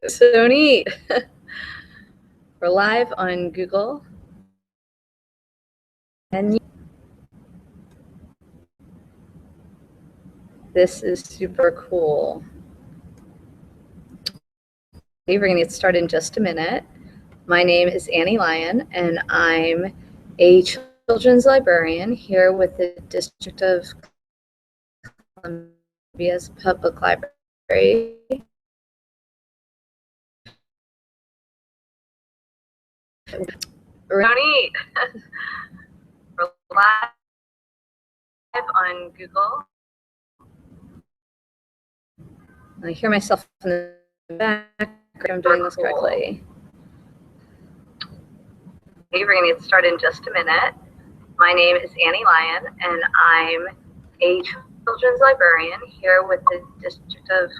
So neat. We're live on Google. And this is super cool. We're going to get started in just a minute. My name is Annie Lyon, and I'm a children's librarian here with the District of Columbia's Public Library. We're live on Google. I hear myself in the back. I'm doing this correctly. Okay, we're going to get started in just a minute. My name is Annie Lyon, and I'm a children's librarian here with the District of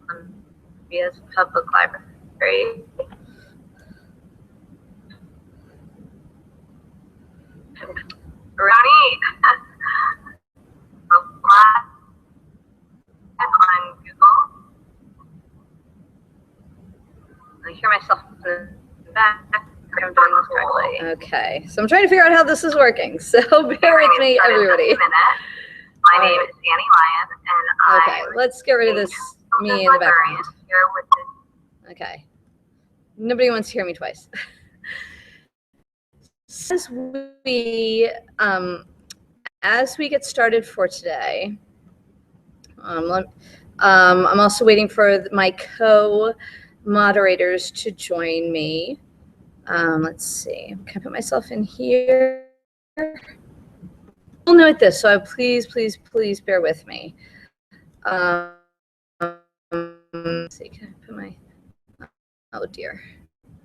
Columbia's Public Library. Ronnie, live on Google. I hear myself in the back. I'm doing this correctly. Okay, so I'm trying to figure out how this is working. So bear with me, everybody. My name is Annie Lyon, and okay, let's get rid of this me in the background. Okay, nobody wants to hear me twice. As we get started for today, I'm also waiting for my co-moderators to join me. Let's see, can I put myself in here? I'll note this, so please bear with me. Let's see, can I put my, oh dear,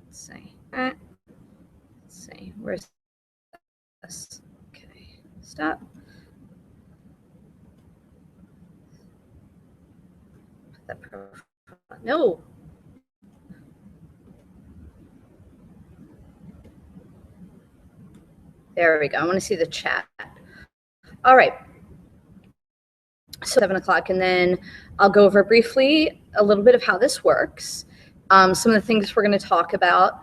let's see. Let's see, where's this? Okay, stop. Put that profile, no. There we go, I wanna see the chat. All right, so 7 o'clock, and then I'll go over briefly a little bit of how this works. Some of the things we're gonna talk about.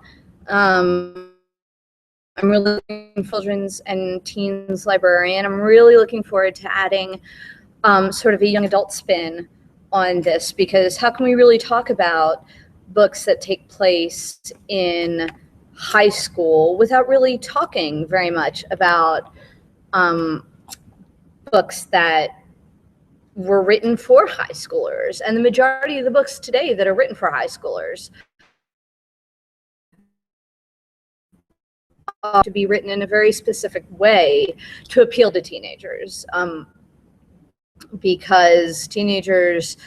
I'm really looking for children's and teens librarian. I'm really looking forward to adding sort of a young adult spin on this, because how can we really talk about books that take place in high school without really talking very much about books that were written for high schoolers, and the majority of the books today that are written for high schoolers to be written in a very specific way to appeal to teenagers, because teenagers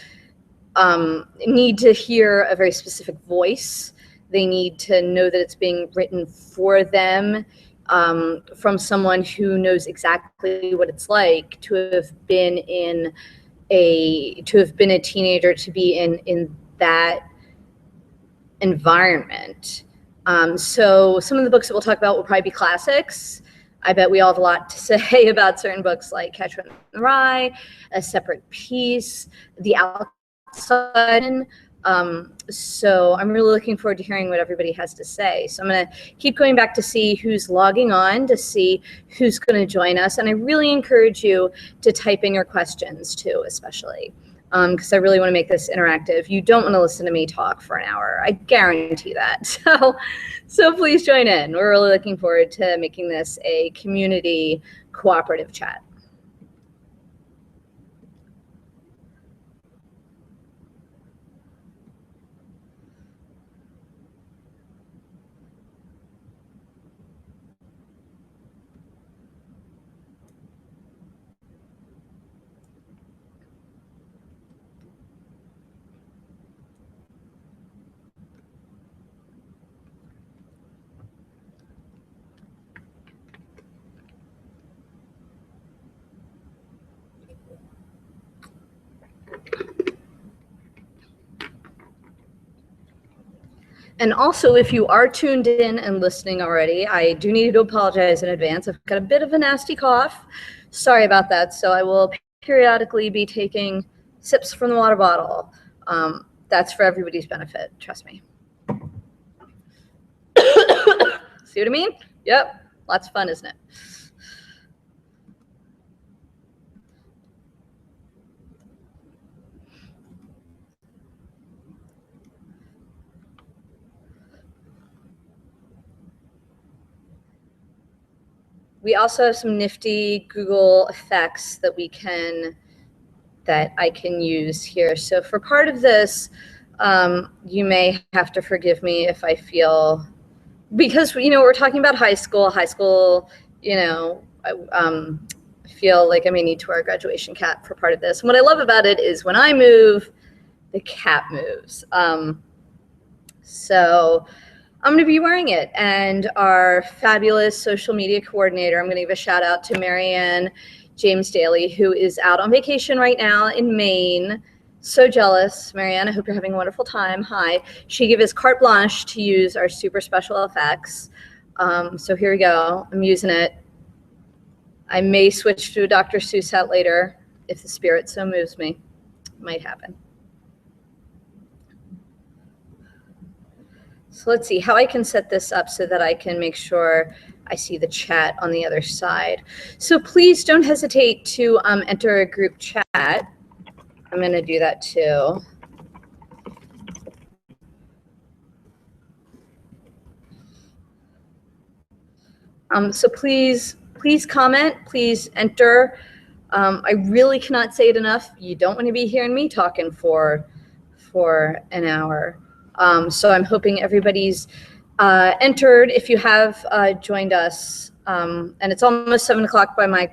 need to hear a very specific voice. They need to know that it's being written for them, from someone who knows exactly what it's like to have been a teenager, to be in that environment. So some of the books that we'll talk about will probably be classics. I bet we all have a lot to say about certain books like Catcher in the Rye, A Separate Peace, The Outside. So I'm really looking forward to hearing what everybody has to say. So I'm going to keep going back to see who's logging on, to see who's going to join us. And I really encourage you to type in your questions too, especially, because I really want to make this interactive. You don't want to listen to me talk for an hour. I guarantee that. So please join in. We're really looking forward to making this a community cooperative chat. And also, if you are tuned in and listening already, I do need to apologize in advance. I've got a bit of a nasty cough. Sorry about that. So I will periodically be taking sips from the water bottle. That's for everybody's benefit, trust me. See what I mean? Yep, lots of fun, isn't it? We also have some nifty Google effects that I can use here. So for part of this, you may have to forgive me if I feel, because, we're talking about high school, I feel like I may need to wear a graduation cap for part of this. And what I love about it is when I move, the cap moves. So I'm going to be wearing it. And our fabulous social media coordinator, I'm going to give a shout out to Marianne James Daly, who is out on vacation right now in Maine. So jealous, Marianne. I hope you're having a wonderful time. Hi. She gave us carte blanche to use our super special effects. So here we go. I'm using it. I may switch to a Dr. Seuss hat later if the spirit so moves me. It might happen. So let's see how I can set this up so that I can make sure I see the chat on the other side. So please don't hesitate to enter a group chat. I'm going to do that too. So please comment, please enter. I really cannot say it enough. You don't want to be hearing me talking for an hour. So I'm hoping everybody's entered. If you have joined us, and it's almost 7 o'clock by my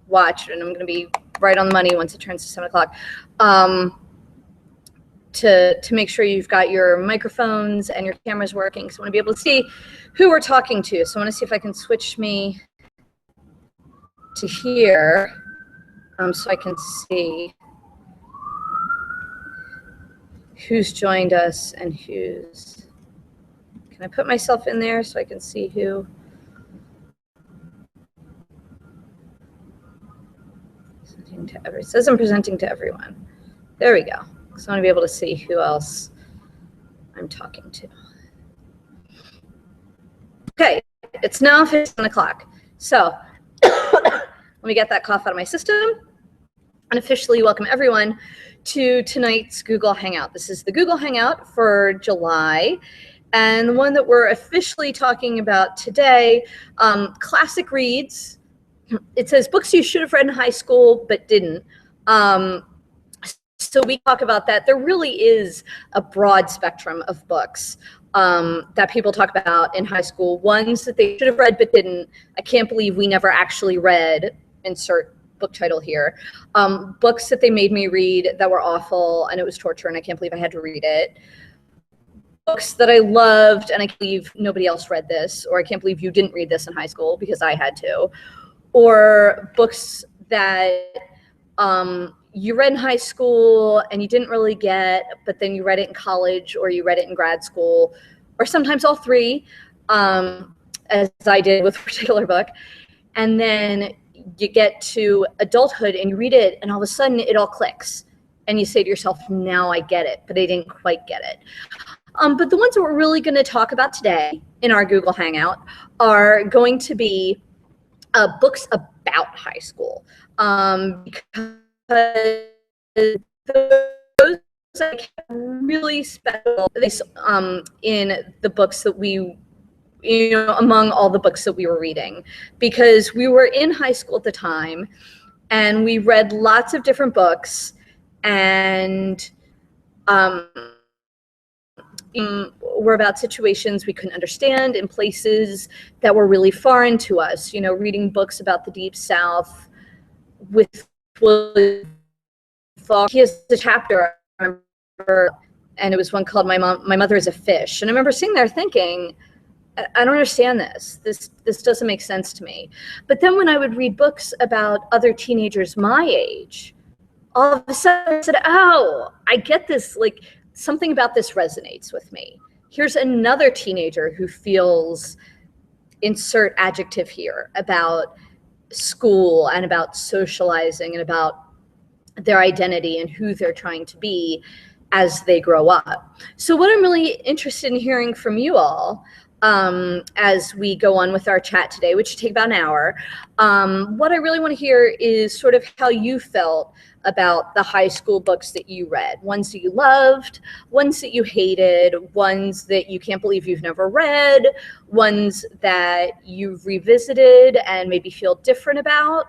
watch, and I'm going to be right on the money once it turns to 7 o'clock, to make sure you've got your microphones and your cameras working. So I want to be able to see who we're talking to. So I want to see if I can switch me to here so I can see who's joined us and who's. Can I put myself in there so I can see who? It says I'm presenting to everyone. There we go. So I want to be able to see who else I'm talking to. Okay, it's now 7 o'clock. So let me get that cough out of my system and officially welcome everyone to tonight's Google Hangout. This is the Google Hangout for July. And the one that we're officially talking about today, classic reads. It says books you should have read in high school but didn't. So we talk about that. There really is a broad spectrum of books that people talk about in high school. Ones that they should have read but didn't. I can't believe we never actually read, insert book title here. Books that they made me read that were awful and it was torture and I can't believe I had to read it. Books that I loved and I can't believe nobody else read this, or I can't believe you didn't read this in high school because I had to. Or books that you read in high school and you didn't really get, but then you read it in college or you read it in grad school, or sometimes all three, as I did with a particular book. And then you get to adulthood and you read it and all of a sudden it all clicks. And you say to yourself, now I get it, but I didn't quite get it. But the ones that we're really going to talk about today in our Google Hangout are going to be books about high school. Because those are really special in the books that we, among all the books that we were reading, because we were in high school at the time and we read lots of different books and were about situations we couldn't understand in places that were really foreign to us. Reading books about the Deep South with he has a chapter, I remember, and it was one called My Mother is a Fish. And I remember sitting there thinking, I don't understand this. This doesn't make sense to me. But then when I would read books about other teenagers my age, all of a sudden I said, oh, I get this, like something about this resonates with me. Here's another teenager who feels, insert adjective here, about school and about socializing and about their identity and who they're trying to be. as they grow up. So what I'm really interested in hearing from you all as we go on with our chat today, which will take about an hour, what I really want to hear is sort of how you felt about the high school books that you read, ones that you loved, ones that you hated, ones that you can't believe you've never read, ones that you've revisited and maybe feel different about.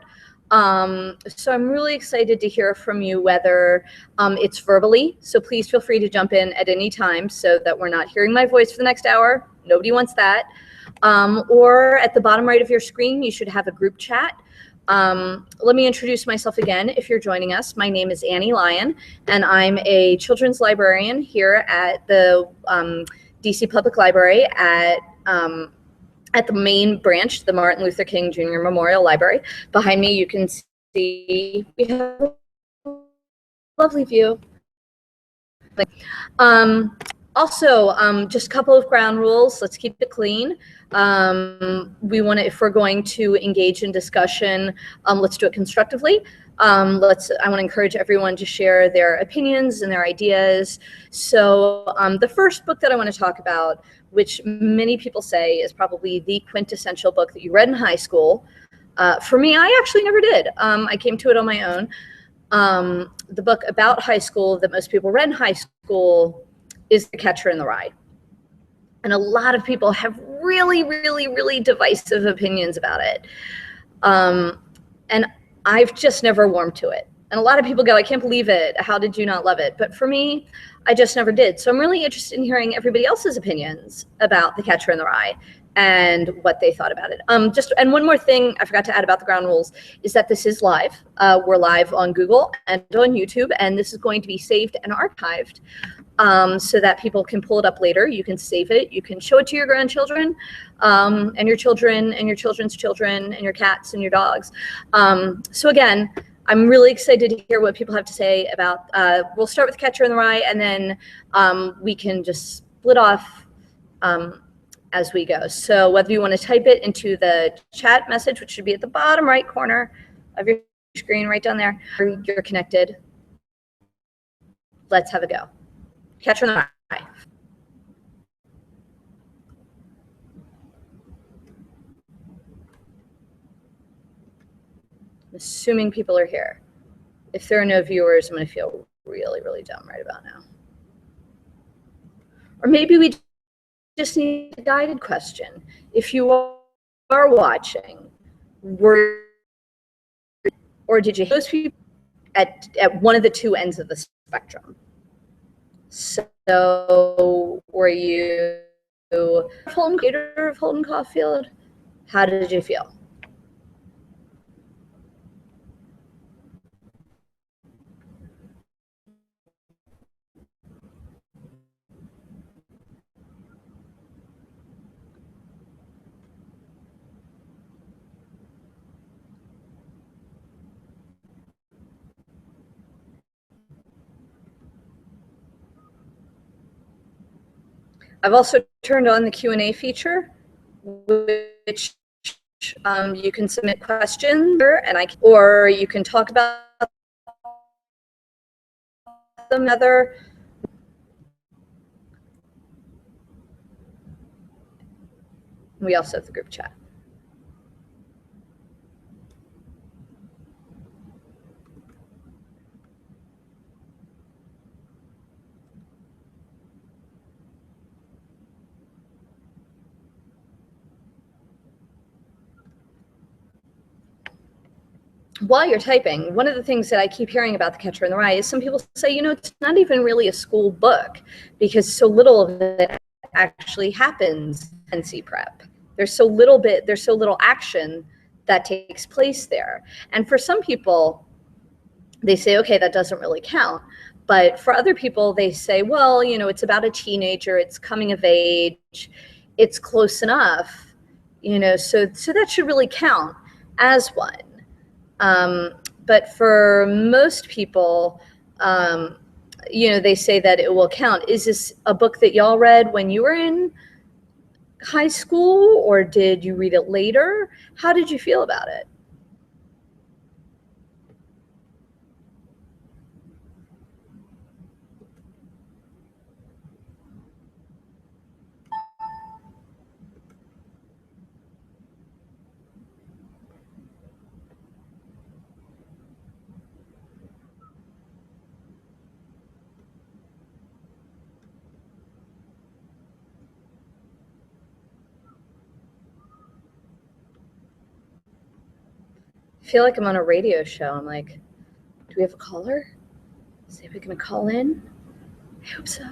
So I'm really excited to hear from you, whether it's verbally, so please feel free to jump in at any time so that we're not hearing my voice for the next hour. Nobody wants that. Or at the bottom right of your screen, you should have a group chat. Let me introduce myself again if you're joining us. My name is Annie Lyon, and I'm a children's librarian here at the DC Public Library at the main branch, the Martin Luther King Jr. Memorial Library. Behind me, you can see we have a lovely view. Also, just a couple of ground rules. Let's keep it clean. We want to, if we're going to engage in discussion, let's do it constructively. I want to encourage everyone to share their opinions and their ideas. So the first book that I want to talk about, which many people say is probably the quintessential book that you read in high school. For me, I actually never did. I came to it on my own. The book about high school that most people read in high school is The Catcher in the Rye. And a lot of people have really, really, really divisive opinions about it. And I've just never warmed to it. And a lot of people go, I can't believe it. How did you not love it? But for me, I just never did. So I'm really interested in hearing everybody else's opinions about The Catcher in the Rye and what they thought about it. And one more thing I forgot to add about the ground rules is that this is live. We're live on Google and on YouTube, and this is going to be saved and archived so that people can pull it up later. You can save it. You can show it to your grandchildren and your children and your children's children and your cats and your dogs. So again, I'm really excited to hear what people have to say about, we'll start with Catcher in the Rye, and then we can just split off as we go. So whether you want to type it into the chat message, which should be at the bottom right corner of your screen, right down there, or you're connected, let's have a go. Catcher in the Rye. Assuming people are here. If there are no viewers, I'm going to feel really, really dumb right about now. Or maybe we just need a guided question. If you are watching, or did you hate those people at one of the two ends of the spectrum? So were you a hater of Holden Caulfield? How did you feel? I've also turned on the Q&A feature, which you can submit questions, or you can talk about them. We also have the group chat. While you're typing, one of the things that I keep hearing about The Catcher in the Rye is some people say, you know, it's not even really a school book because so little of it actually happens in NC prep. There's so little action that takes place there. And for some people, they say, okay, that doesn't really count. But for other people, they say, well, you know, it's about a teenager, it's coming of age, it's close enough, you know, so that should really count as one. But for most people, you know, they say that it will count. Is this a book that y'all read when you were in high school, or did you read it later? How did you feel about it? feel like I'm on a radio show. I'm like, do we have a caller? Is anybody going to call in? I hope so.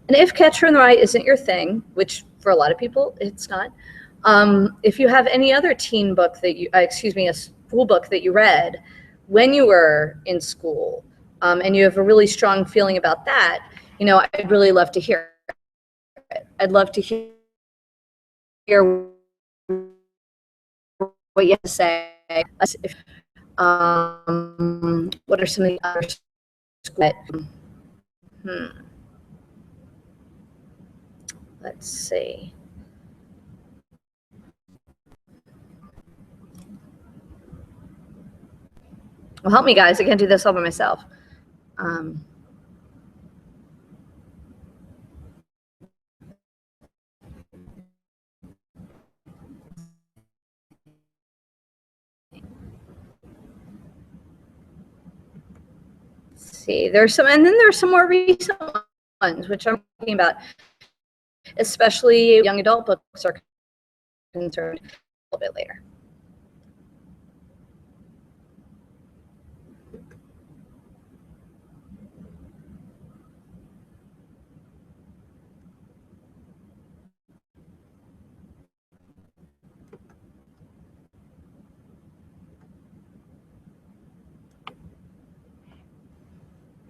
And if Catcher in the Rye isn't your thing, which for a lot of people it's not, if you have any other teen book that you, a school book that you read when you were in school, and you have a really strong feeling about that, I'd really love to hear it. I'd love to hear what you have to say. What are some of the other schools? Let's see. Well, help me, guys. I can't do this all by myself. Let's see. There's some, and then there's some more recent ones, which I'm talking about, especially young adult books are concerned a little bit later.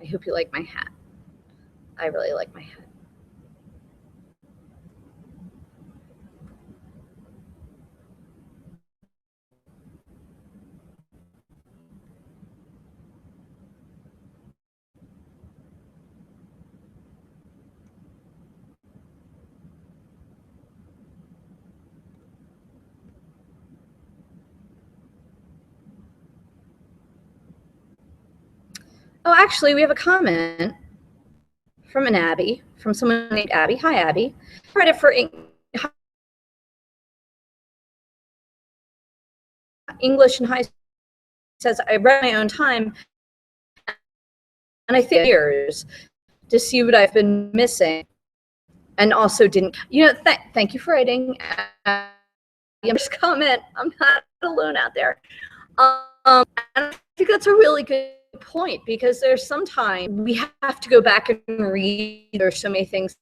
I hope you like my hat. I really like my hat. Oh, actually, we have a comment from an Abby, from someone named Abby. Hi, Abby. I read it for English in high school. Says I read my own time, and I think years to see what I've been missing, and also didn't. Thank you for writing. Just comment. I'm not alone out there. And I think that's a really good point, because there's sometimes we have to go back and read. There's so many things,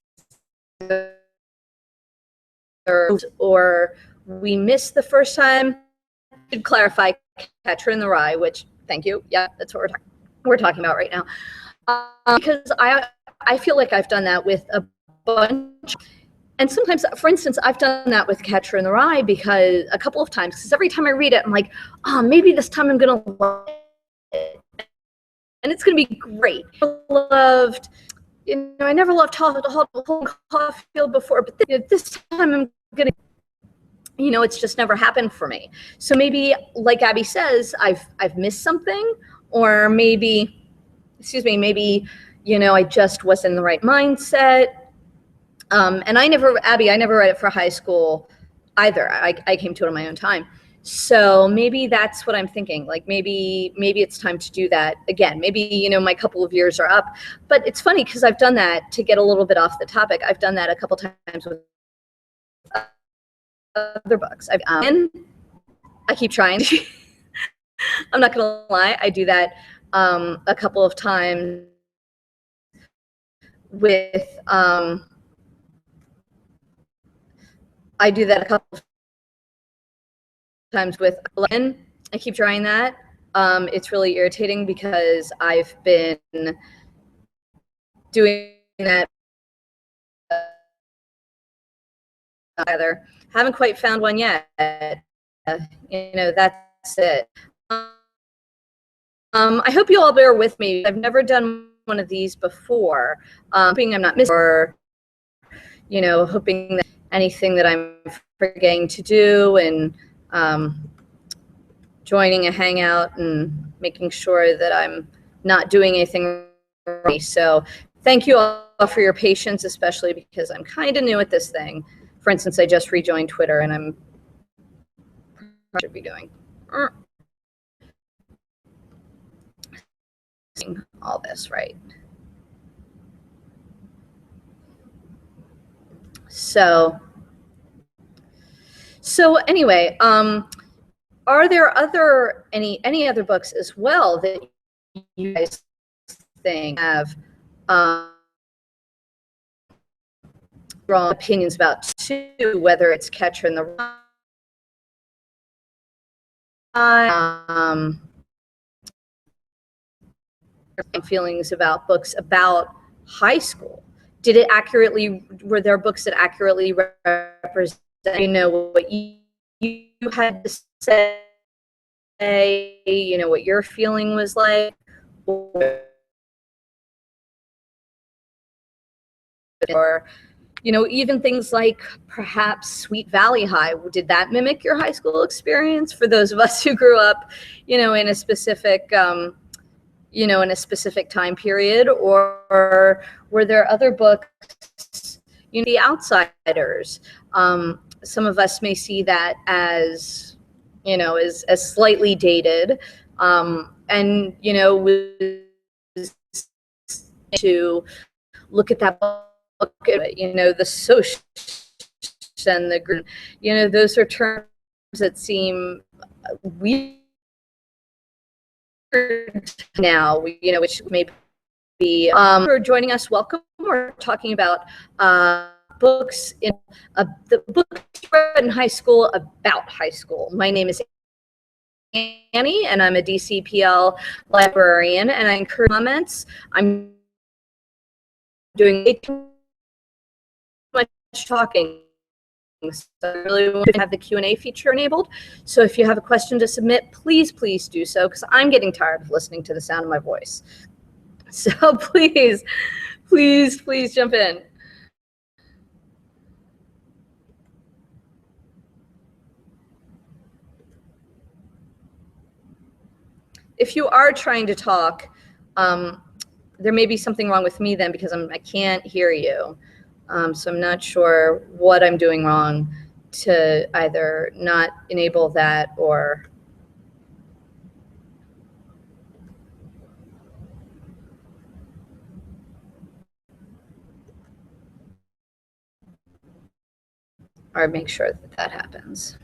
or we missed the first time. I should clarify Catcher in the Rye, which, thank you. Yeah, that's what we're talking about right now. Because I feel like I've done that with a bunch. And sometimes, for instance, I've done that with Catcher in the Rye because a couple of times, because every time I read it, I'm like, oh, maybe this time I'm going to love it. And it's going to be great. I never loved Holden Caulfield before, but this time I'm going to, it's just never happened for me. So maybe, like Abby says, I've missed something, or maybe, I just wasn't in the right mindset. And Abby, I never read it for high school either. I came to it on my own time. So maybe that's what I'm thinking. Like maybe it's time to do that again. Maybe, my couple of years are up. But it's funny because I've done that, to get a little bit off the topic. I've done that a couple times with other books. I keep trying. I'm not gonna lie. I do that a couple of times with I do that a couple of times with Ellen. I keep trying that. It's really irritating because I've been doing that either. Haven't quite found one yet. That's it. I hope you all bear with me. I've never done one of these before. Hoping I'm not missing, or hoping that anything that I'm forgetting to do, and joining a hangout and making sure that I'm not doing anything wrong. So thank you all for your patience, especially because I'm kind of new at this thing. For instance, I just rejoined Twitter, and I'm should be doing all this right. So anyway, are there any other books as well that you guys think have strong opinions about too, whether it's Catcher in the Rye, feelings about books about high school? Were there books that accurately represent, what you had to say, what your feeling was like? Or even things like perhaps Sweet Valley High. Did that mimic your high school experience for those of us who grew up, in a specific, in a specific time period? Or were there other books, The Outsiders? Some of us may see that as, as slightly dated, and, was to look at that book, the social and the group, those are terms that seem weird now, which may be, for joining us, welcome. We're talking about books the books read in high school about high school. My name is Annie, and I'm a DCPL librarian, and I encourage comments. I'm doing way too much talking, so I really want to have the Q&A feature enabled. So if you have a question to submit, please do so, because I'm getting tired of listening to the sound of my voice. So please jump in. If you are trying to talk, there may be something wrong with me then, because I can't hear you. So I'm not sure what I'm doing wrong to either not enable that or make sure that that happens.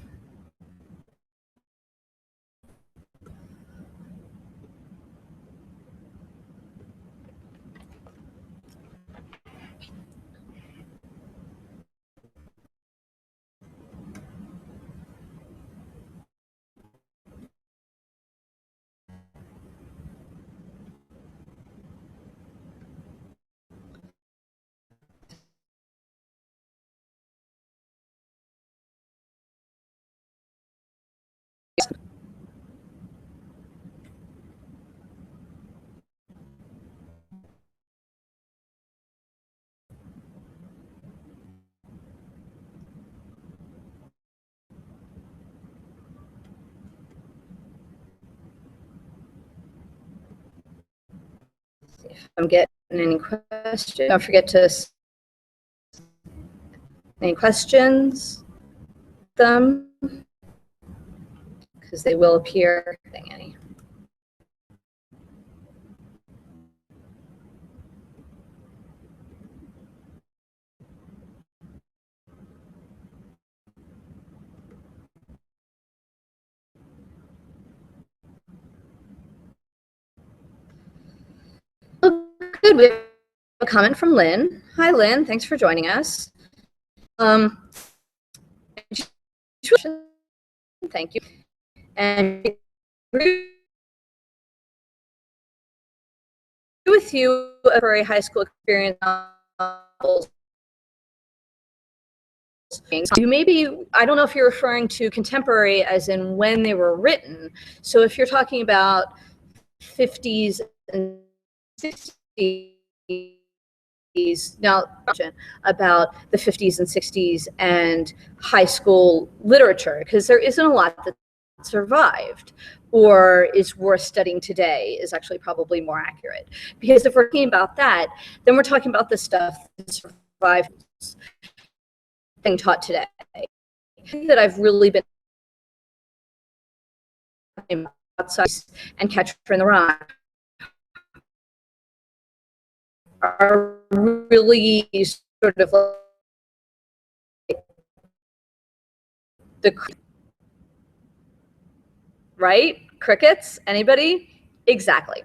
If I'm getting any questions, don't forget to any questions them, because they will appear. Annie. Oh, good. We have a comment from Lynn. Hi, Lynn. Thanks for joining us. Thank you. And with you for a high school experience novels. You maybe, I don't know if you're referring to contemporary as in when they were written. So if you're talking about 50s and 60s, now about the 50s and 60s and high school literature, because there isn't a lot that survived or is worth studying today, is actually probably more accurate. Because if we're talking about that, then we're talking about the stuff that survived being taught today. That I've really been outside and Catcher in the Rye are really sort of right? Crickets? Anybody? Exactly.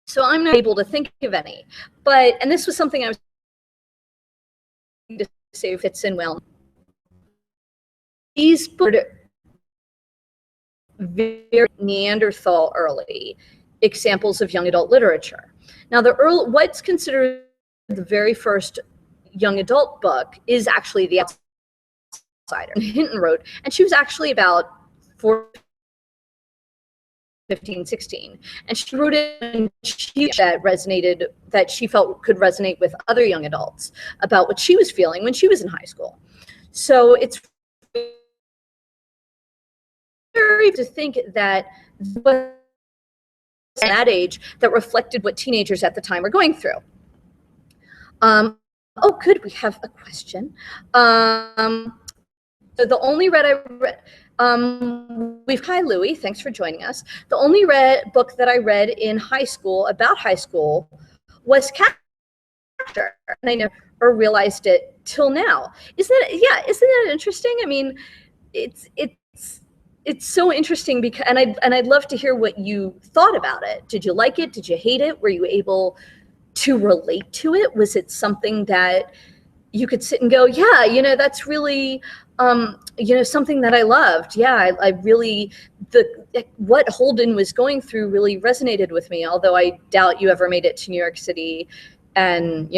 So I'm not able to think of any, and this was something I was to say fits in well. These books very Neanderthal early examples of young adult literature. Now, what's considered the very first young adult book is actually The Outsider. Hinton wrote, and she was actually about 15, 16. And she wrote it and that she felt could resonate with other young adults about what she was feeling when she was in high school. So it's very to think that that age that reflected what teenagers at the time were going through. Oh, good, we have a question. So the only hi Louie, thanks for joining us. The only book that I read in high school about high school was Catcher, and I never realized it till now. Isn't that interesting? I mean, it's so interesting because, and I'd love to hear what you thought about it. Did you like it? Did you hate it? Were you able to relate to it? Was it something that you could sit and go, yeah, that's really, something that I loved. Yeah, I really, what Holden was going through really resonated with me, although I doubt you ever made it to New York City and,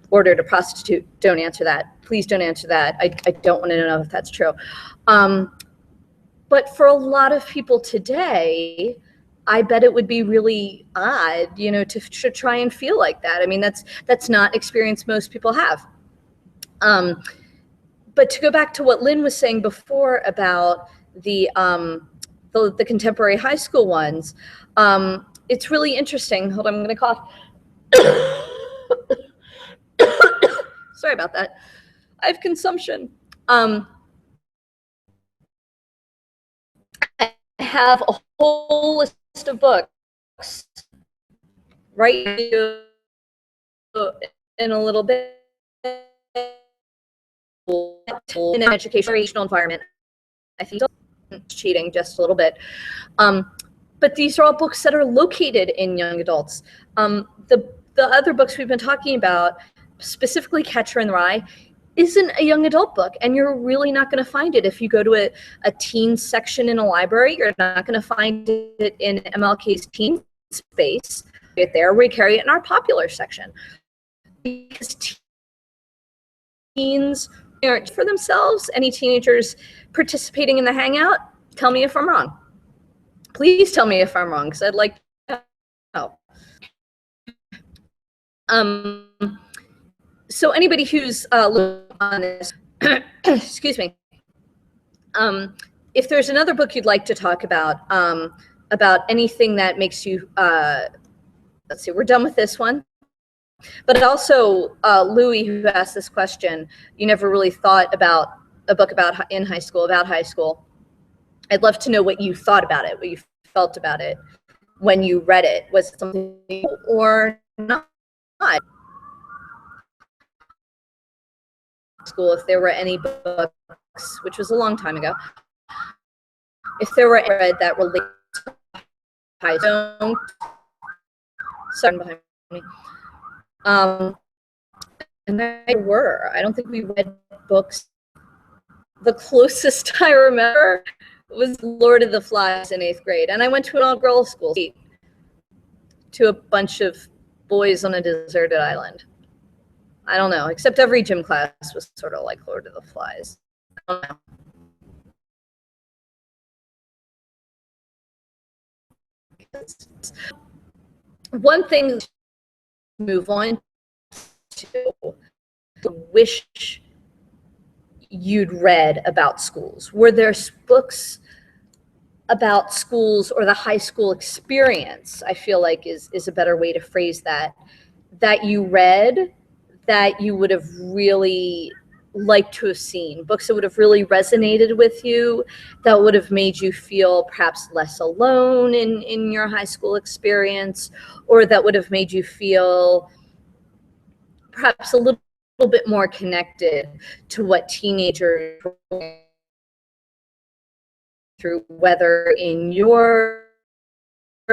ordered a prostitute. Don't answer that. Please don't answer that. I don't want to know if that's true. But for a lot of people today, I bet it would be really odd, to try and feel like that. I mean, that's not experience most people have. But to go back to what Lynn was saying before about the contemporary high school ones, it's really interesting. Hold on, I'm going to cough. Sorry about that. I have consumption. I have a whole list of books right in a little bit in an educational environment. I think cheating just a little bit. But these are all books that are located in young adults. The other books we've been talking about, specifically Catcher in the Rye, isn't a young adult book, and you're really not going to find it if you go to a teen section in a library. You're not going to find it in MLK's teen space right there. We carry it in our popular section because teens aren't for themselves. Any teenagers participating in the hangout? Tell me if I'm wrong. Please tell me if I'm wrong, because I'd like to know. So anybody who's on this, excuse me, if there's another book you'd like to talk about anything that makes you, let's see, we're done with this one. But also, Louie, who asked this question, you never really thought about a book about high school. I'd love to know what you thought about it, what you felt about it when you read it. Was it something or not? School, if there were any books, which was a long time ago, if there were read that relate to high school, sorry behind me. And there were. I don't think we read books. The closest I remember was Lord of the Flies in 8th grade, and I went to an all-girls school to a bunch of boys on a deserted island. I don't know, except every gym class was sort of like Lord of the Flies. I don't know. One thing to move on to wish you'd read about schools. Were there books about schools or the high school experience, I feel like is a better way to phrase that you read that you would have really liked to have seen, books that would have really resonated with you, that would have made you feel perhaps less alone in your high school experience, or that would have made you feel perhaps a little little bit more connected to what teenagers through, whether in your,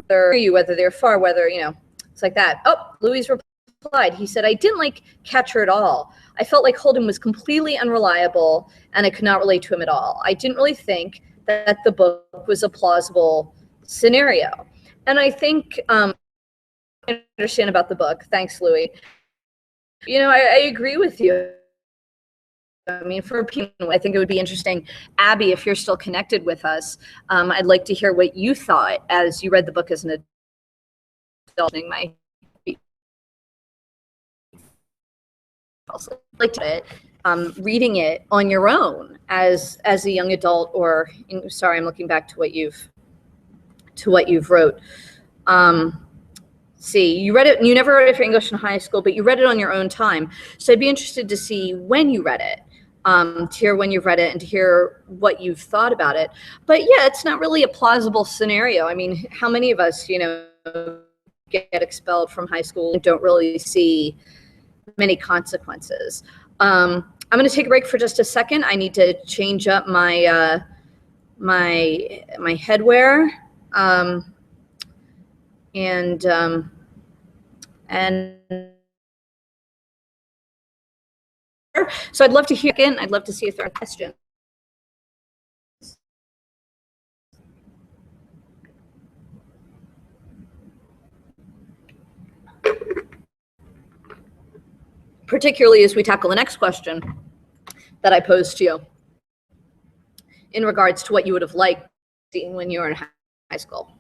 whether they're far, whether, you know, it's like that. Oh, Louis replied. He said, I didn't like Catcher at all. I felt like Holden was completely unreliable and I could not relate to him at all. I didn't really think that the book was a plausible scenario. And I think, I understand about the book. Thanks, Louis. You know, I agree with you. I mean, for people, I think it would be interesting. Abby, if you're still connected with us, I'd like to hear what you thought as you read the book as an adult. Reading it on your own as a young adult, or sorry, I'm looking back to what you've wrote. See, you read it, and you never read it for English in high school, but you read it on your own time. So I'd be interested to see when you read it, to hear when you've read it and to hear what you've thought about it. But yeah, it's not really a plausible scenario. I mean, how many of us, you know, get expelled from high school and don't really see many consequences? I'm going to take a break for just a second. I need to change up my my headwear. And so I'd love to hear again. I'd love to see if there are questions. Particularly as we tackle the next question that I posed to you in regards to what you would have liked seeing when you were in high school.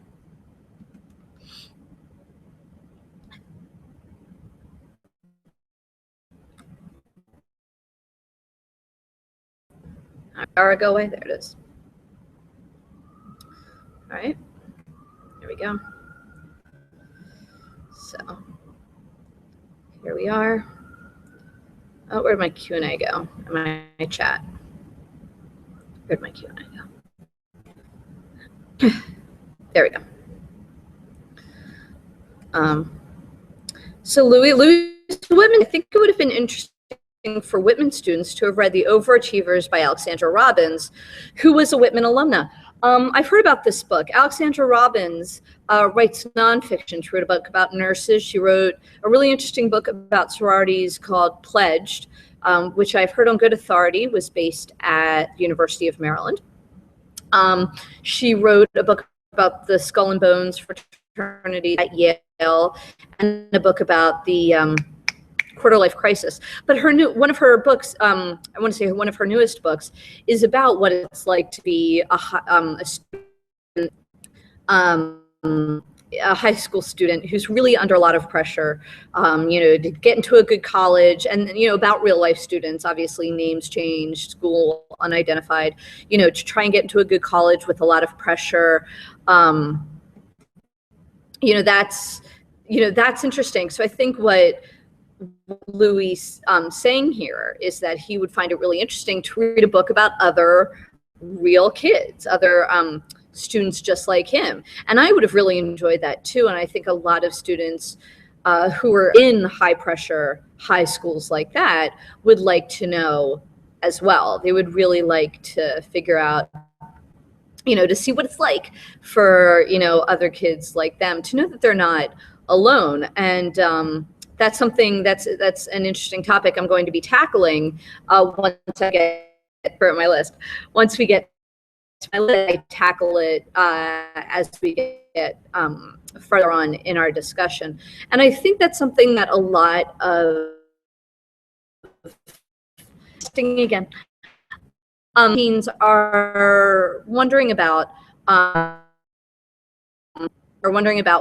Hour go away, there it is. All right, there we go. So here we are. Oh, where'd my Q&A go? My chat. Where'd my Q&A go? There we go. So Louis Whitman, I think it would have been interesting for Whitman students to have read The Overachievers by Alexandra Robbins, who was a Whitman alumna. I've heard about this book. Alexandra Robbins writes nonfiction. She wrote a book about nurses. She wrote a really interesting book about sororities called Pledged, which I've heard on good authority was based at the University of Maryland. She wrote a book about the Skull and Bones fraternity at Yale, and a book about the quarter-life crisis. But one of her books, I want to say one of her newest books, is about what it's like to be a student, a high school student who's really under a lot of pressure, you know, to get into a good college, and, you know, about real life students, obviously names changed, school unidentified, you know, to try and get into a good college with a lot of pressure. You know, that's interesting. So I think what Louis saying here is that he would find it really interesting to read a book about other real kids, other students just like him. And I would have really enjoyed that too. And I think a lot of students who are in high pressure high schools like that would like to know as well. They would really like to figure out, you know, to see what it's like for, you know, other kids like them, to know that they're not alone. And that's something that's an interesting topic I'm going to be tackling once I get for my list. Once we get to my list, I tackle it as we get further on in our discussion. And I think that's something that a lot of teens are wondering about,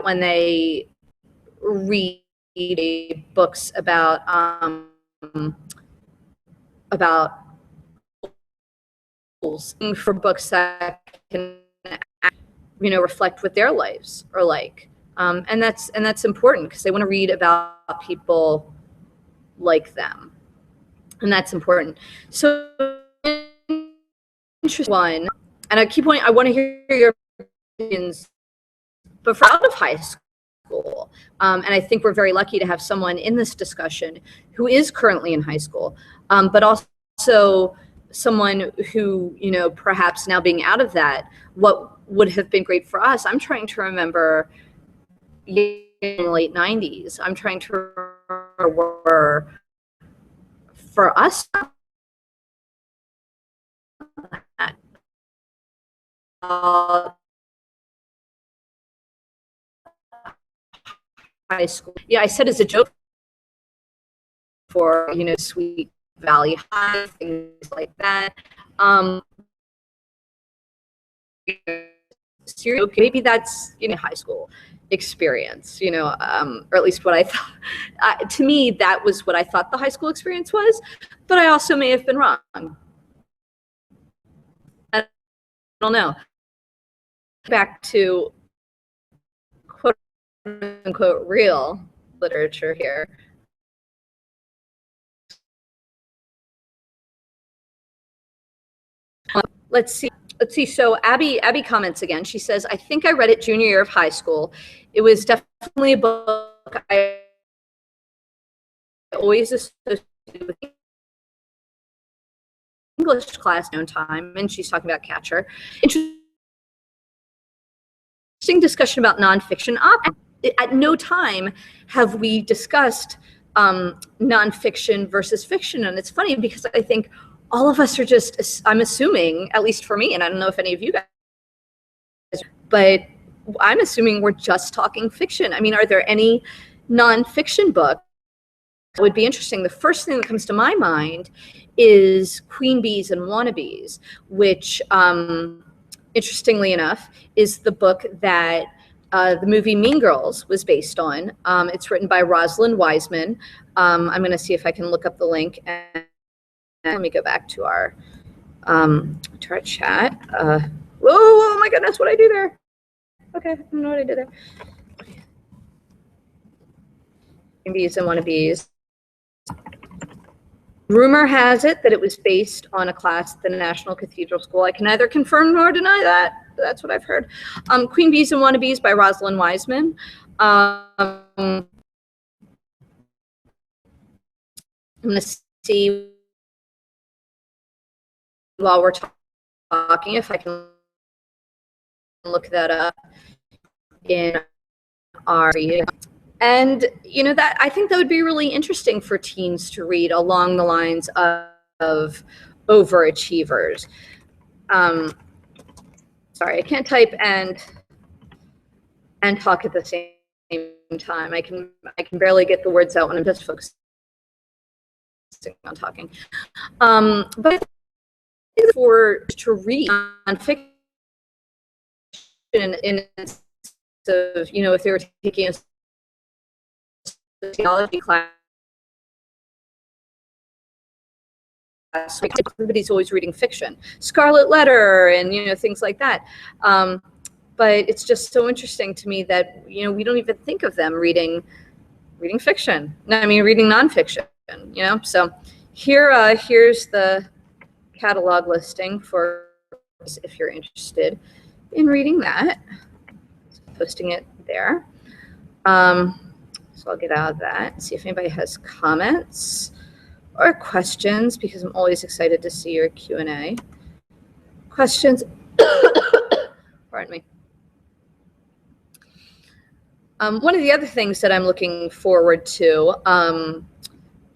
when they read books about for books that can, you know, reflect what their lives are like, and that's important because they want to read about people like them, and that's important. So one, and I keep pointing, I want to hear your opinions, but for out of high school. And I think we're very lucky to have someone in this discussion who is currently in high school, but also someone who, you know, perhaps now being out of that, what would have been great for us. I'm trying to remember in the late 90s. I'm trying to remember for us, high school. Yeah, I said as a joke for, you know, Sweet Valley High, things like that. Maybe that's, you know, high school experience, you know, or at least what I thought. To me, that was what I thought the high school experience was, but I also may have been wrong. I don't know. Back to quote unquote real literature here. Let's see. So Abby comments again. She says, I think I read it junior year of high school. It was definitely a book I always associated with English class known time. And she's talking about Catcher. Interesting discussion about nonfiction. At no time have we discussed nonfiction versus fiction. And it's funny because I think all of us are just, I'm assuming, at least for me, and I don't know if any of you guys, but I'm assuming we're just talking fiction. I mean, are there any nonfiction books that would be interesting? The first thing that comes to my mind is Queen Bees and Wannabes, which, interestingly enough, is the book that the movie Mean Girls was based on. It's written by Rosalind Wiseman. I'm going to see if I can look up the link, and let me go back to our chat. Whoa, my goodness, what did I do there? Okay, I don't know what I did there. Queen Bees and Wannabes. Rumor has it that it was based on a class at the National Cathedral School. I can neither confirm nor deny that. That's what I've heard. Queen Bees and Wannabes by Rosalind Wiseman. I'm going to see while we're talking if I can look that up in our reading. And, you know, that I think that would be really interesting for teens to read along the lines of overachievers. Sorry, I can't type and talk at the same time. I can barely get the words out when I'm just focusing on talking. But to read nonfiction in of, you know, if they were taking a sociology class, everybody's always reading fiction, Scarlet Letter, and, you know, things like that. But it's just so interesting to me that, you know, we don't even think of them reading fiction. No, I mean, reading nonfiction, you know. So here's the catalog listing for, if you're interested in reading that. Posting it there. So I'll get out of that and see if anybody has comments or questions, because I'm always excited to see your Q&A. Questions? Pardon me. One of the other things that I'm looking forward to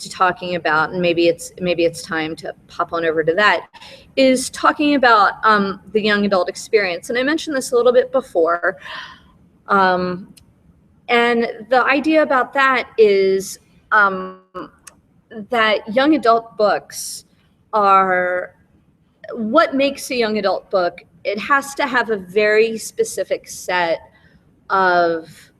talking about, and maybe it's time to pop on over to that, is talking about the young adult experience. And I mentioned this a little bit before. And the idea about that is that young adult books are, what makes a young adult book, it has to have a very specific set of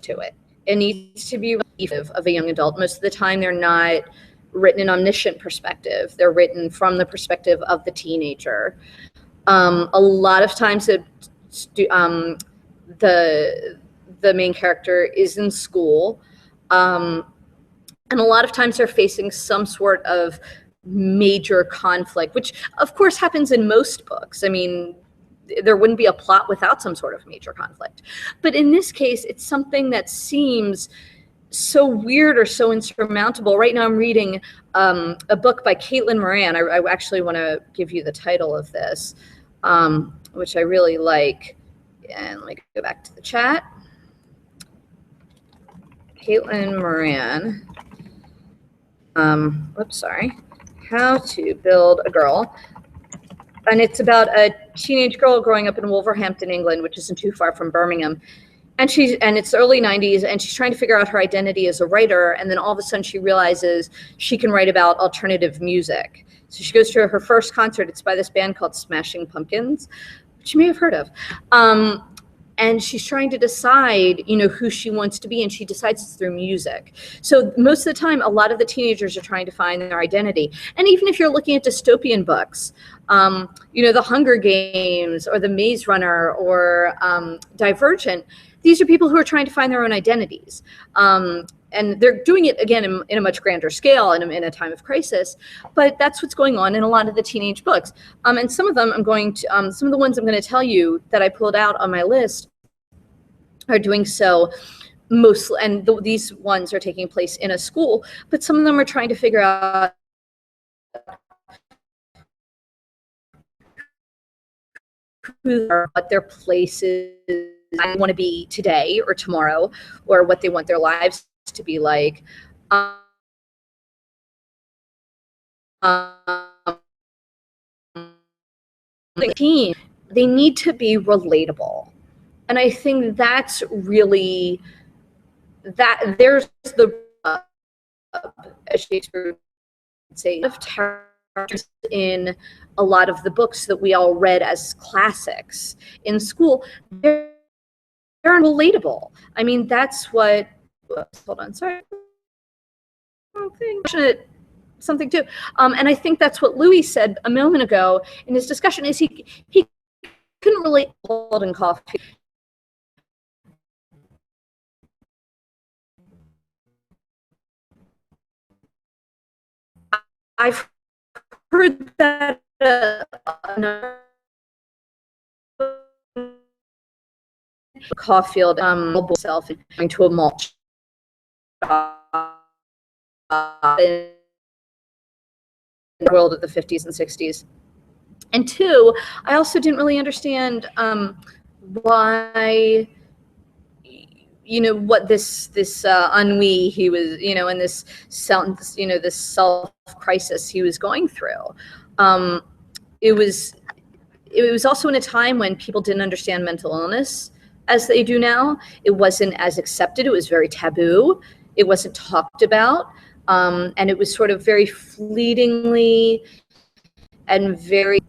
to it. It needs to be reflective of a young adult. Most of the time, they're not written in omniscient perspective. They're written from the perspective of the teenager. A lot of times, the main character is in school, and a lot of times they're facing some sort of major conflict, which of course happens in most books. I mean, there wouldn't be a plot without some sort of major conflict. But in this case, it's something that seems so weird or so insurmountable. Right now I'm reading a book by Caitlin Moran. I actually want to give you the title of this, which I really like. And let me go back to the chat. Caitlin Moran. Oops, sorry. How to Build a Girl. And it's about a teenage girl growing up in Wolverhampton, England, which isn't too far from Birmingham. And it's the early 90s, and she's trying to figure out her identity as a writer. And then all of a sudden she realizes she can write about alternative music. So she goes to her first concert. It's by this band called Smashing Pumpkins, which you may have heard of. And she's trying to decide, who she wants to be, and she decides it's through music. So most of the time, a lot of the teenagers are trying to find their identity. And even if you're looking at dystopian books, The Hunger Games or The Maze Runner or Divergent, these are people who are trying to find their own identities. And they're doing it, again, in a much grander scale in a time of crisis. But that's what's going on in a lot of the teenage books. And some of them some of the ones I'm going to tell you that I pulled out on my list are doing so mostly, and these ones are taking place in a school, but some of them are trying to figure out what their place is, I want to be today or tomorrow, or what they want their lives to be like. They need to be relatable. And I think that's really, there's the, as Shakespeare would say, of characters in a lot of the books that we all read as classics in school. They're relatable. I mean, that's what, hold on, sorry. Something too. And I think that's what Louis said a moment ago in his discussion, is he couldn't relate to Golden Coffee. I've heard that Caulfield himself going to a malt shop in the world of the 50s and 60s. And two, I also didn't really understand why, what this ennui he was, and this self crisis he was going through. It was also in a time when people didn't understand mental illness as they do now. It wasn't as accepted. It was very taboo. It wasn't talked about. And it was sort of very fleetingly and very,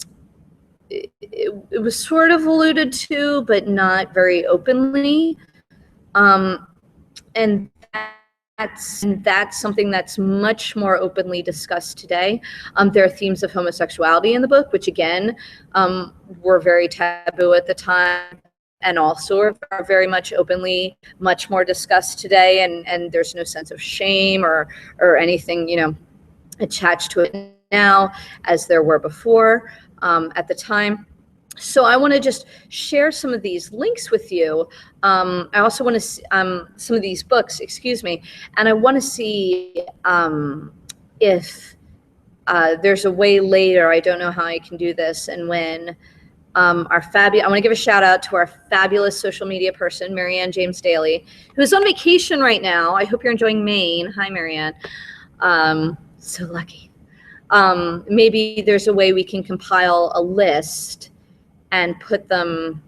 it was sort of alluded to, but not very openly. And that's something that's much more openly discussed today. There are themes of homosexuality in the book, which again, were very taboo at the time, and also are very much openly, much more discussed today. And there's no sense of shame or anything, attached to it now as there were before at the time. So I want to just share some of these links with you. I also want to see some of these books, and I want to see if there's a way later, I don't know how I can do this, and when I want to give a shout out to our fabulous social media person, Marianne James Daly, who's on vacation right now. I hope you're enjoying Maine. Hi, Marianne. So lucky. Maybe there's a way we can compile a list and put them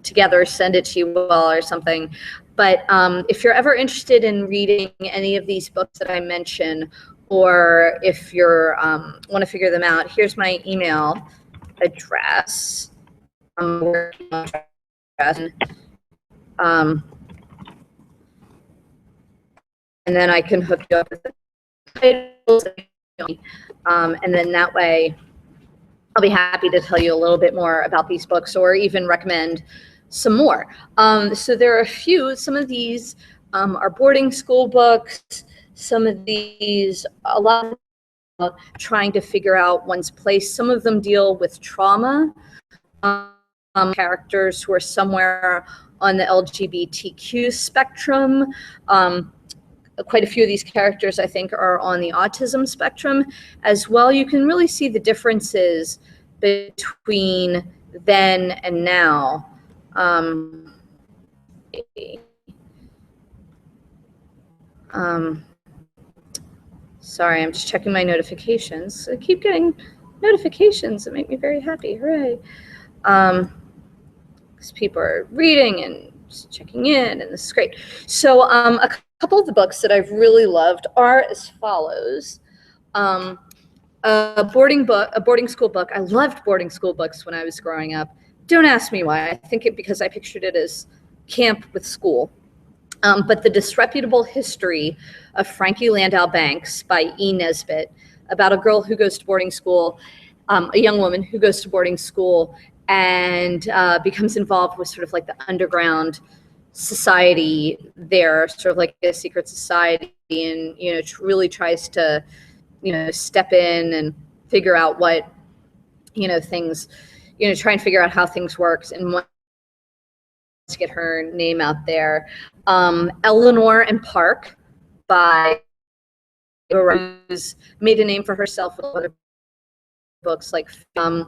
together, send it to you all or something. But if you're ever interested in reading any of these books that I mention, or if you're want to figure them out, here's my email address. And then I can hook you up with the titles, and then that way I'll be happy to tell you a little bit more about these books, or even recommend some more. So there are a few. Some of these are boarding school books. Some of these, a lot of trying to figure out one's place. Some of them deal with trauma, characters who are somewhere on the LGBTQ spectrum. Quite a few of these characters, I think, are on the autism spectrum as well. You can really see the differences between then and now. Sorry, I'm just checking my notifications. I keep getting notifications that make me very happy. Hooray. Because people are reading and just checking in, and this is great. So a couple of the books that I've really loved are as follows. A boarding school book. I loved boarding school books when I was growing up. Don't ask me why. I think because I pictured it as camp with school. But The Disreputable History of Frankie Landau Banks by E. Nesbitt, about a girl who goes to boarding school, a young woman who goes to boarding school and becomes involved with sort of like the underground society there, sort of like a secret society, and, you know, really tries to, you know, step in and figure out what, you know, things, you know, try and figure out how things works and wants to get her name out there. Eleanor and Park by Rose made a name for herself with other books like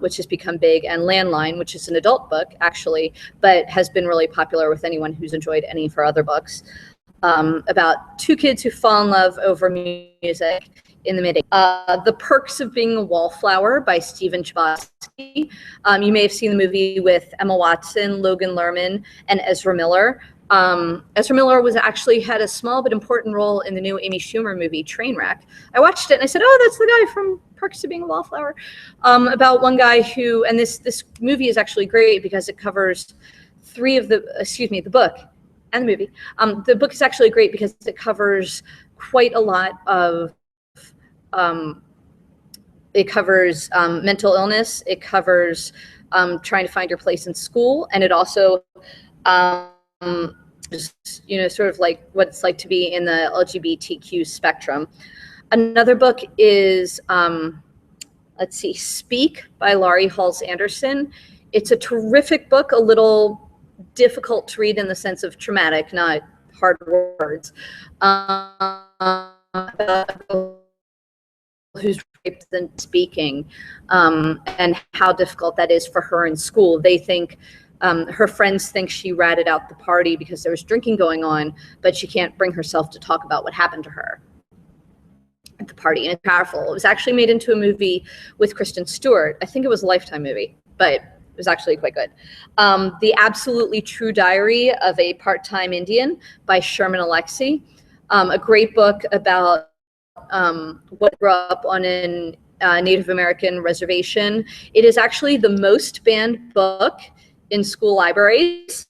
which has become big, and Landline, which is an adult book actually, but has been really popular with anyone who's enjoyed any of her other books, about two kids who fall in love over music in the mid-80s. The Perks of Being a Wallflower by Stephen Chbosky. You may have seen the movie with Emma Watson, Logan Lerman, and Ezra Miller. Ezra Miller had a small but important role in the new Amy Schumer movie, Trainwreck. I watched it and I said, oh, that's the guy from Perks of Being a Wallflower. About one guy who, and this movie is actually great because it covers the book and the movie. The book is actually great because it covers quite a lot of, it covers mental illness, it covers trying to find your place in school, and it also, just, you know, sort of like what it's like to be in the LGBTQ spectrum. Another book is, let's see, Speak by Laurie Halse Anderson. It's a terrific book, a little difficult to read in the sense of traumatic, not hard words. Who's raped and speaking, and how difficult that is for her in school. They think, her friends think she ratted out the party because there was drinking going on, but she can't bring herself to talk about what happened to her at the party. And it's powerful. It was actually made into a movie with Kristen Stewart. I think it was a Lifetime movie, but it was actually quite good. The Absolutely True Diary of a Part-Time Indian by Sherman Alexie. A great book about what grew up on an Native American reservation. It is actually the most banned book in school libraries,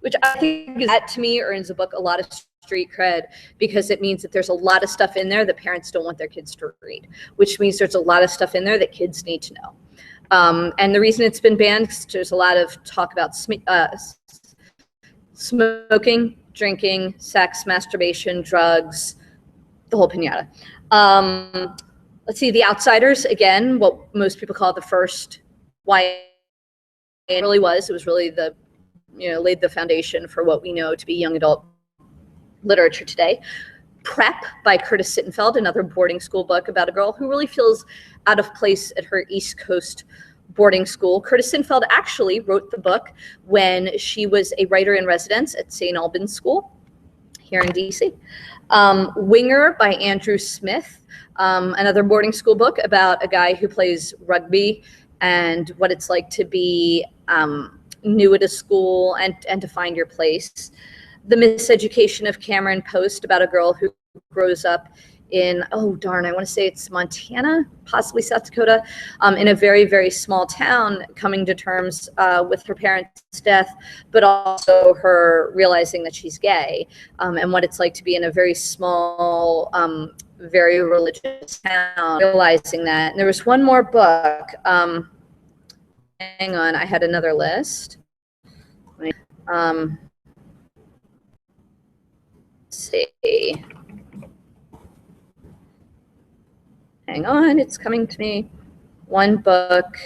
which I think that to me earns a book a lot of street cred, because it means that there's a lot of stuff in there that parents don't want their kids to read, which means there's a lot of stuff in there that kids need to know. And the reason it's been banned is there's a lot of talk about smoking, drinking, sex, masturbation, drugs, the whole pinata. Let's see, The Outsiders, again, what most people call the first YA. It really was. It was really the, you know, laid the foundation for what we know to be young adult literature today. Prep by Curtis Sittenfeld, another boarding school book about a girl who really feels out of place at her East Coast boarding school. Curtis Sittenfeld actually wrote the book when she was a writer in residence at St. Albans School here in DC. Winger by Andrew Smith, another boarding school book about a guy who plays rugby and what it's like to be new at a school and to find your place. The Miseducation of Cameron Post, about a girl who grows up in, oh darn, I want to say it's Montana, possibly South Dakota, in a very, very small town, coming to terms with her parents' death, but also her realizing that she's gay, and what it's like to be in a very small, very religious town, realizing that. And there was one more book. Hang on, I had another list. Let's see. Hang on, it's coming to me. One book.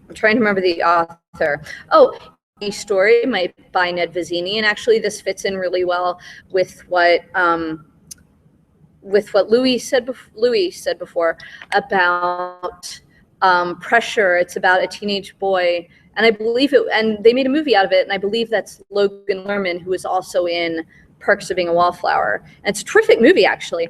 I'm trying to remember the author. Oh, A Story by Ned Vizzini. And actually this fits in really well with what Louis said before about pressure. It's about a teenage boy, and I believe it. And they made a movie out of it, and I believe that's Logan Lerman, who was also in Perks of Being a Wallflower. And it's a terrific movie, actually,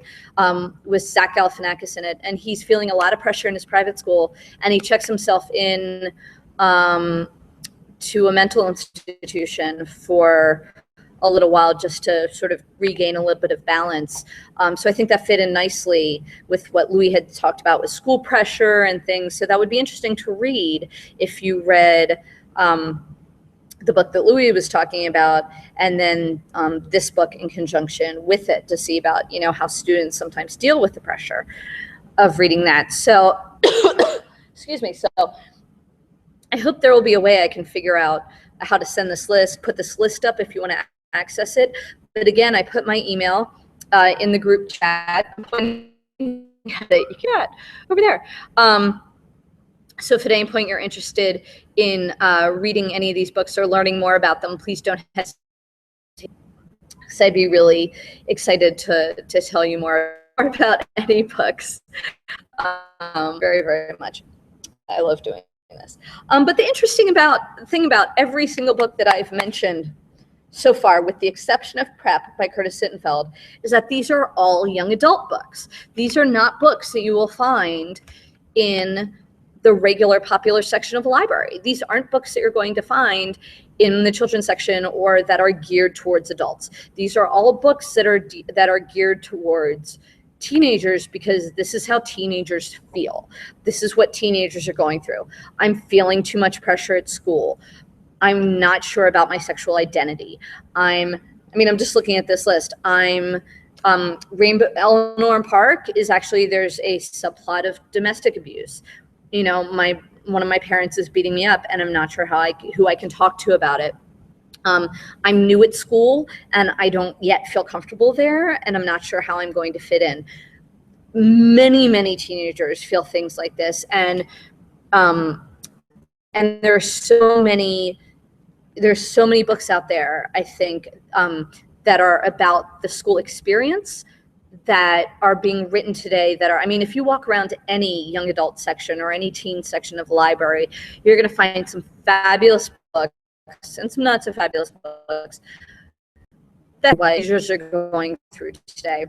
with Zach Galifianakis in it. And he's feeling a lot of pressure in his private school, and he checks himself in to a mental institution for a little while just to sort of regain a little bit of balance. So I think that fit in nicely with what Louis had talked about with school pressure and things. So that would be interesting to read if you read the book that Louis was talking about, and then this book in conjunction with it to see about, you know, how students sometimes deal with the pressure of reading that. So, excuse me. So I hope there will be a way I can figure out how to send this list, put this list up if you want to access it. But again, I put my email in the group chat. Yeah, over there. So if at any point you're interested in reading any of these books or learning more about them, please don't hesitate, because I'd be really excited to tell you more about any books. Very, very much. I love doing this. But the interesting thing about every single book that I've mentioned so far, with the exception of Prep by Curtis Sittenfeld, is that these are all young adult books. These are not books that you will find in the regular popular section of the library. These aren't books that you're going to find in the children's section or that are geared towards adults. These are all books that are geared towards teenagers, because this is how teenagers feel. This is what teenagers are going through. I'm feeling too much pressure at school. I'm not sure about my sexual identity. I'm just looking at this list. Rainbow Eleanor Park is actually, there's a subplot of domestic abuse. You know, one of my parents is beating me up, and I'm not sure who I can talk to about it. I'm new at school, and I don't yet feel comfortable there, and I'm not sure how I'm going to fit in. Many teenagers feel things like this, and there's so many books out there, I think, that are about the school experience that are being written today that are, I mean, if you walk around any young adult section or any teen section of the library, you're going to find some fabulous books and some not so fabulous books that teenagers are going through today.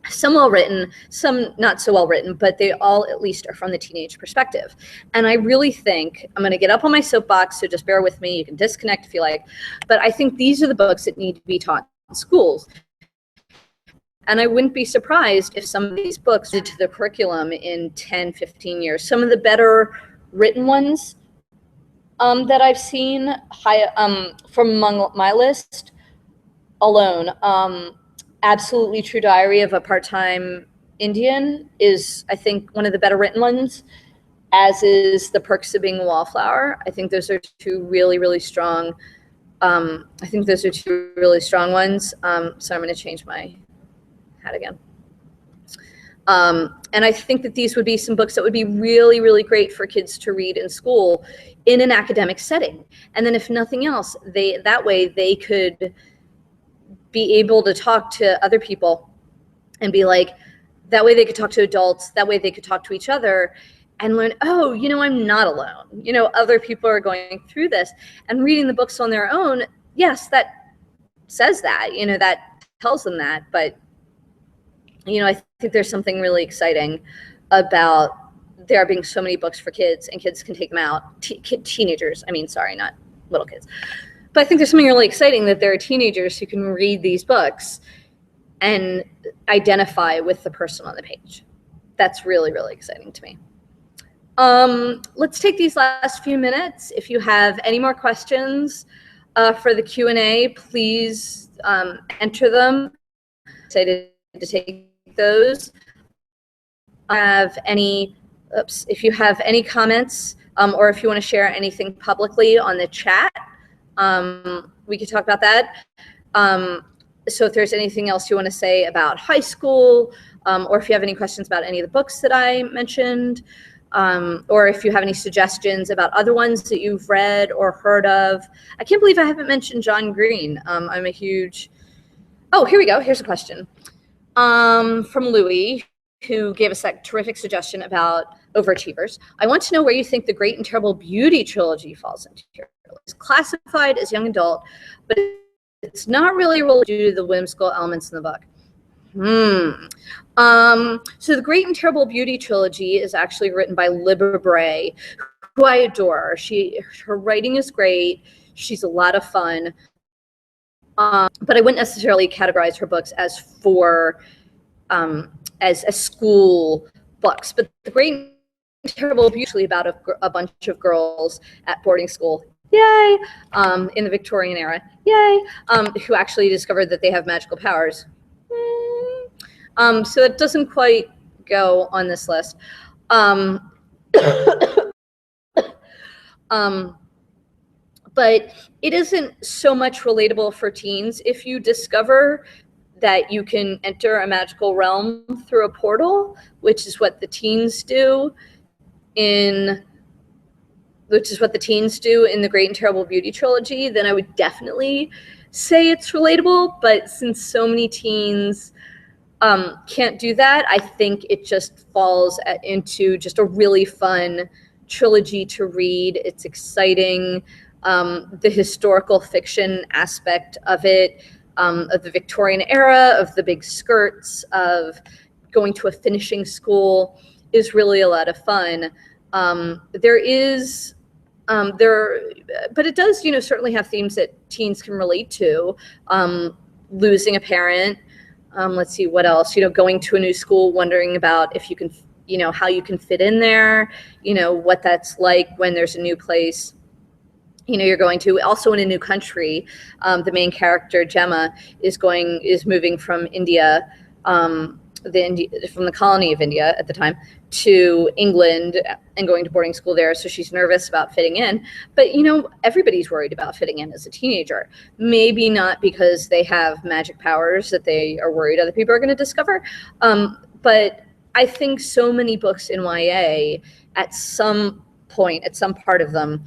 Some well written, some not so well written, but they all at least are from the teenage perspective. And I really think, I'm going to get up on my soapbox, so just bear with me. You can disconnect if you like. But I think these are the books that need to be taught in schools. And I wouldn't be surprised if some of these books added to the curriculum in 10, 15 years. Some of the better written ones that I've seen from among my list alone, Absolutely True Diary of a Part-Time Indian is, I think, one of the better written ones, as is The Perks of Being a Wallflower. I think those are two really strong. I think those are two really strong ones. So I'm going to change my hat again. And I think that these would be some books that would be really great for kids to read in school in an academic setting. And then if nothing else, that way they could be able to talk to other people and be like, that way they could talk to adults, that way they could talk to each other and learn, oh, you know, I'm not alone. You know, other people are going through this. And reading the books on their own, yes, that says that, you know, that tells them that. But, you know, I think there's something really exciting about there being so many books for kids, and kids can take them out. Teenagers, I mean, sorry, not little kids. But I think there's something really exciting that there are teenagers who can read these books and identify with the person on the page. That's really exciting to me. Let's take these last few minutes. If you have any more questions for the Q&A, please enter them. I'm excited to take those. If you have any comments or if you want to share anything publicly on the chat, we could talk about that. So if there's anything else you want to say about high school, or if you have any questions about any of the books that I mentioned, or if you have any suggestions about other ones that you've read or heard of. I can't believe I haven't mentioned John Green. I'm a huge, oh, here we go. Here's a question from Louis, who gave us that terrific suggestion about overachievers. I want to know where you think The Great and Terrible Beauty trilogy falls into here. It's classified as young adult, but it's not really due to the whimsical elements in the book. So The Great and Terrible Beauty trilogy is actually written by Libba Bray, who I adore. Her writing is great. She's a lot of fun. But I wouldn't necessarily categorize her books as as school books. But The Great and Terrible Beauty is usually about a bunch of girls at boarding school, yay, in the Victorian era, yay, who actually discovered that they have magical powers. So it doesn't quite go on this list. But it isn't so much relatable for teens. If you discover that you can enter a magical realm through a portal, which is what the teens do in The Great and Terrible Beauty trilogy, then I would definitely say it's relatable. But since so many teens can't do that, I think it just falls into just a really fun trilogy to read. It's exciting. The historical fiction aspect of it, of the Victorian era, of the big skirts, of going to a finishing school, is really a lot of fun. But it does, certainly have themes that teens can relate to. Losing a parent. Let's see, what else? Going to a new school, wondering about if you can, how you can fit in there, what that's like when there's a new place. You're going to, also in a new country. The main character, Gemma, is moving from India, from the colony of India at the time, to England and going to boarding school there. So she's nervous about fitting in. But, everybody's worried about fitting in as a teenager. Maybe not because they have magic powers that they are worried other people are going to discover. But I think so many books in YA, at some point, at some part of them,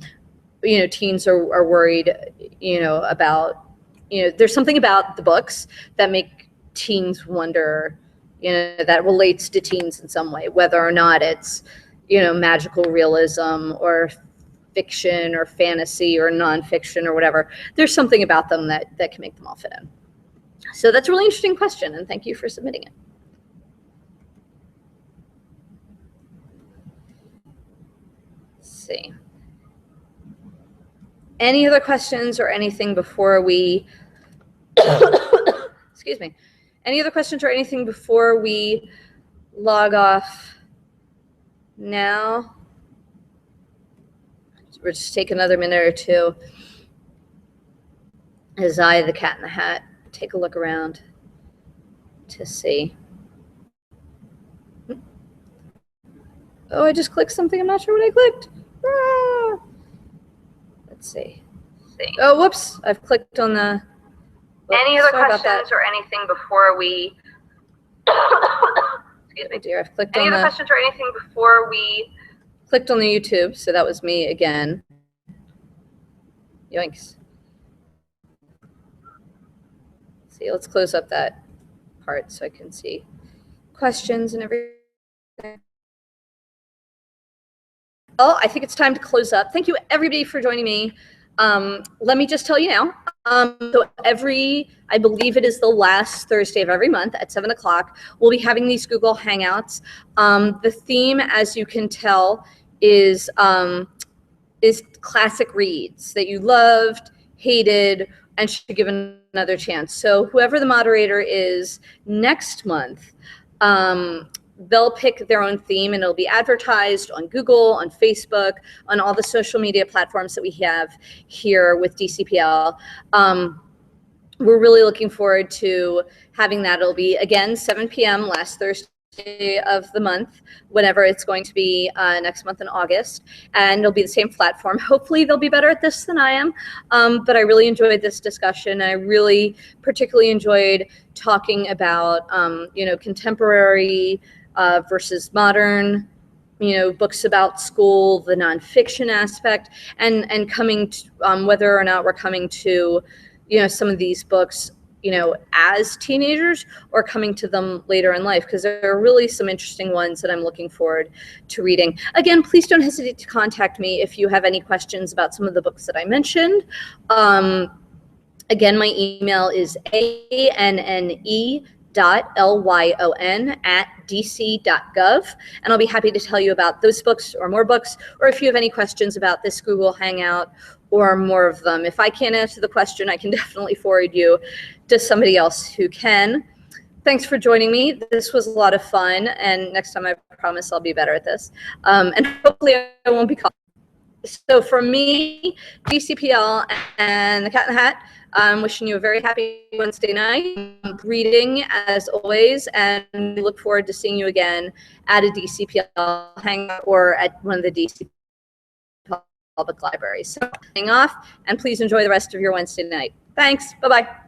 teens are worried, about, there's something about the books that make teens wonder, that relates to teens in some way, whether or not it's, magical realism or fiction or fantasy or nonfiction or whatever. There's something about them that can make them all fit in. So that's a really interesting question, and thank you for submitting it. Let's see. Any other questions or anything before we, excuse me, any other questions or anything before we log off now? We'll just take another minute or two as I, the cat in the hat, take a look around to see. Oh, I just clicked something. I'm not sure what I clicked. Ah! Let's see. Oh, whoops. I've clicked on the... Any other questions or anything before we... Excuse me, dear. I've clicked on the... Any other questions or anything before we... Clicked on the YouTube, so that was me again. Yoinks. See, let's close up that part so I can see questions and everything. Oh, I think it's time to close up. Thank you, everybody, for joining me. Let me just tell you now. So I believe it is the last Thursday of every month at 7 o'clock, we'll be having these Google Hangouts. The theme, as you can tell, is classic reads that you loved, hated, and should give another chance. So whoever the moderator is next month, they'll pick their own theme, and it'll be advertised on Google, on Facebook, on all the social media platforms that we have here with DCPL. We're really looking forward to having that. It'll be, again, 7 p.m. last Thursday Thursday of the month, whenever it's going to be next month in August, and it'll be the same platform. Hopefully they'll be better at this than I am, but I really enjoyed this discussion. I really particularly enjoyed talking about contemporary versus modern, books about school, the nonfiction aspect, and coming to, whether or not we're coming to, some of these books, as teenagers or coming to them later in life, because there are really some interesting ones that I'm looking forward to reading. Again, please don't hesitate to contact me if you have any questions about some of the books that I mentioned. Again, my email is anne.lyon@dc.gov, and I'll be happy to tell you about those books or more books, or if you have any questions about this Google Hangout or more of them. If I can't answer the question, I can definitely forward you to somebody else who can. Thanks for joining me. This was a lot of fun, and next time I promise I'll be better at this. And hopefully I won't be caught. So from me, DCPL and the Cat in the Hat, I'm wishing you a very happy Wednesday night, reading as always, and we look forward to seeing you again at a DCPL hangout or at one of the DC public libraries. So hang off, and please enjoy the rest of your Wednesday night. Thanks. Bye-bye.